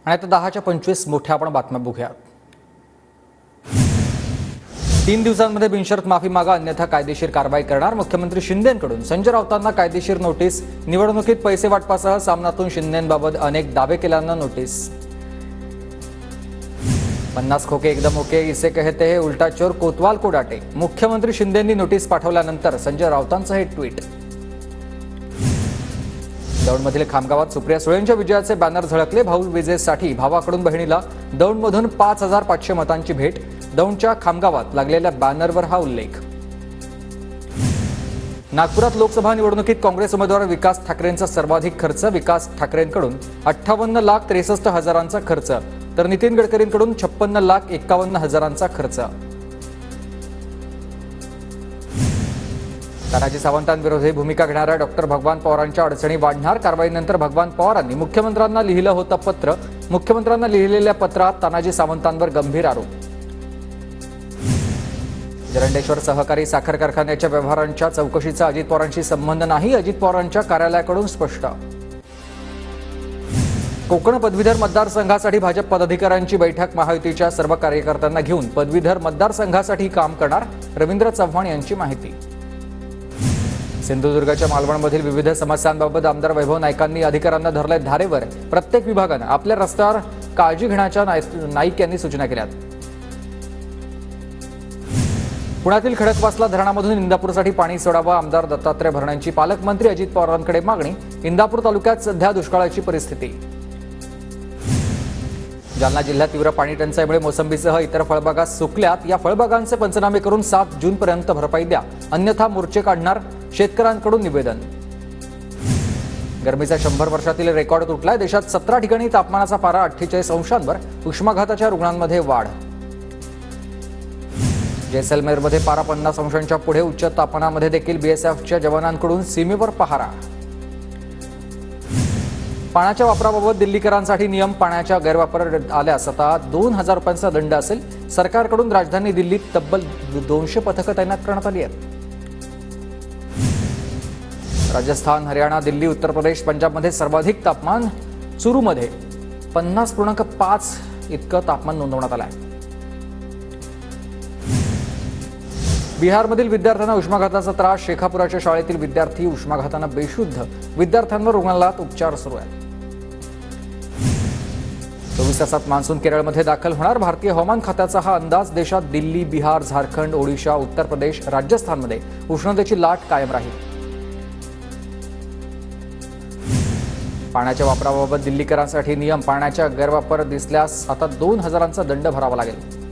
आणि आता 10:25 मोठ्या आपण बातम्या बघूया। 3 दिवसांमध्ये बिनशर्त माफी मागा अन्यथा कायदेशीर कारवाई करणार। मुख्यमंत्री शिंदेंकडून संजय राऊतांना कायदेशीर नोटीस। निवडणुकीत पैसे वाटपासह सामनातून शिंदेंबाबत अनेक दावे केल्याने नोटीस। 50 खोके एकदम ओके इसे कहते हैं उल्टा चोर कोतवाल को डाटे। मुख्यमंत्री शिंदेंनी नोटीस पाठवल्यानंतर संजय राऊतांचं हे ट्विट। दौंडमधील खामगावात सुप्रिया सुळेंच्या विजयाचे बॅनर झळकले। भाऊबीजेसाठी भावाकडून बहिणीला दौंडमधून 5500 मतांची भेट। दौंडच्या खामगावात लागलेल्या बॅनरवर हा उल्लेख। नागपुरात लोकसभा निवडणुकीत काँग्रेस उमेदवार विकास ठाकरेंचा सर्वाधिक खर्च। विकास ठाकरेंकडून 58,63,000 खर्च तर नितीन गडकरींकडून 56,51,000 खर्च। तानाजी सावंतांविरोधी भूमिका घेणाऱ्या डॉक्टर भगवान पवारांच्या अडचणी वाढणार। कारवाईनंतर भगवान पवारांनी मुख्यमंत्र्यांना लिहिलं होतं पत्र। मुख्यमंत्र्यांना लिहिलेल्या पत्रात तानाजी सावंतांवर गंभीर आरोप। जरंडेश्वर सहकारी साखर कारखान्याच्या व्यवहारांच्या चौकशीचा अजित पवारांशी संबंध नाही। अजित पवारांच्या कार्यालयाकडून स्पष्ट। कोकण पदवीधर मतदारसंघासाठी भाजप पदाधिकाऱ्यांची बैठक। महायुतीच्या सर्व कार्यकर्त्यांना घेऊन पदवीधर मतदारसंघासाठी काम करणार। रवींद्र चव्हाण यांची माहिती। सिंधुदुर्गच्या मालवणमधील विविध समस्यांबाबत आमदार वैभव नाईकांनी अधिकाऱ्यांना धरले धारेवर। प्रत्येक विभागाने आपल्या रस्त्यावर काळजी घेण्याच्या नाईक यांनी सूचना केल्यात। पुण्यातील खडकवासला धरणामधून इंदापूरसाठी पाणी सोडावं। आमदार दत्तात्रय भरणेंची पालकमंत्री अजित पवारांकडे मागणी। इंदापूर तालुक्यात सध्या दुष्काळाची परिस्थिती। जालना जिल्ह्यात तीव्र पाणी टंचाईमुळे मोसंबीसह इतर फळबागा सुकल्यात। या फळबागांचे पंचनामे करून 7 जूनपर्यंत भरपाई द्या अन्यथा मोर्चे काढणार। शेतकऱ्यांकडून निवेदन। गरमीचा 100 वर्षातील रेकॉर्ड तुटलाय। देशात 17 ठिकाणी तापमानाचा पारा 48 अंशांवर। उष्माघाताच्या रुग्णांमध्ये वाढ। जैसलमेरमध्ये पारा 50 अंशांच्या पुढे। उच्च तापमानामध्ये देखील बीएसएफच्या जवानांकडून सीमेवर पहारा। पाण्याच्या वापराबाबत दिल्लीकरांसाठी नियम। पाण्याचा गैरवापर आल्यास आता 2000 रुपयांचा दंड असेल। सरकारकडून राजधानी दिल्लीत तब्बल 200 पथकं तैनात करण्यात आली आहेत। राजस्थान, हरियाणा, दिल्ली, उत्तर प्रदेश, पंजाबमध्ये सर्वाधिक तापमान। चुरूमध्ये 50.5 इतकं तापमान नोंदवण्यात आलं आहे। बिहारमधील विद्यार्थ्यांना उष्माघाताचा त्रास। शेखापुराच्या शाळेतील विद्यार्थी उष्माघाताने बेशुद्ध। विद्यार्थ्यांवर रुग्णालयात उपचार सुरू आहेत। 24 तासात मान्सून केरळमध्ये दाखल होणार। भारतीय हवामान खात्याचा हा अंदाज। देशात दिल्ली, बिहार, झारखंड, ओडिशा, उत्तर प्रदेश, राजस्थानमध्ये उष्णतेची लाट कायम राहील। पाण्याच्या वापराबाबत दिल्लीकरांसाठी नियम। पाण्याचा गैरवापर दिसल्यास आता 2000चा दंड भरावा लागेल।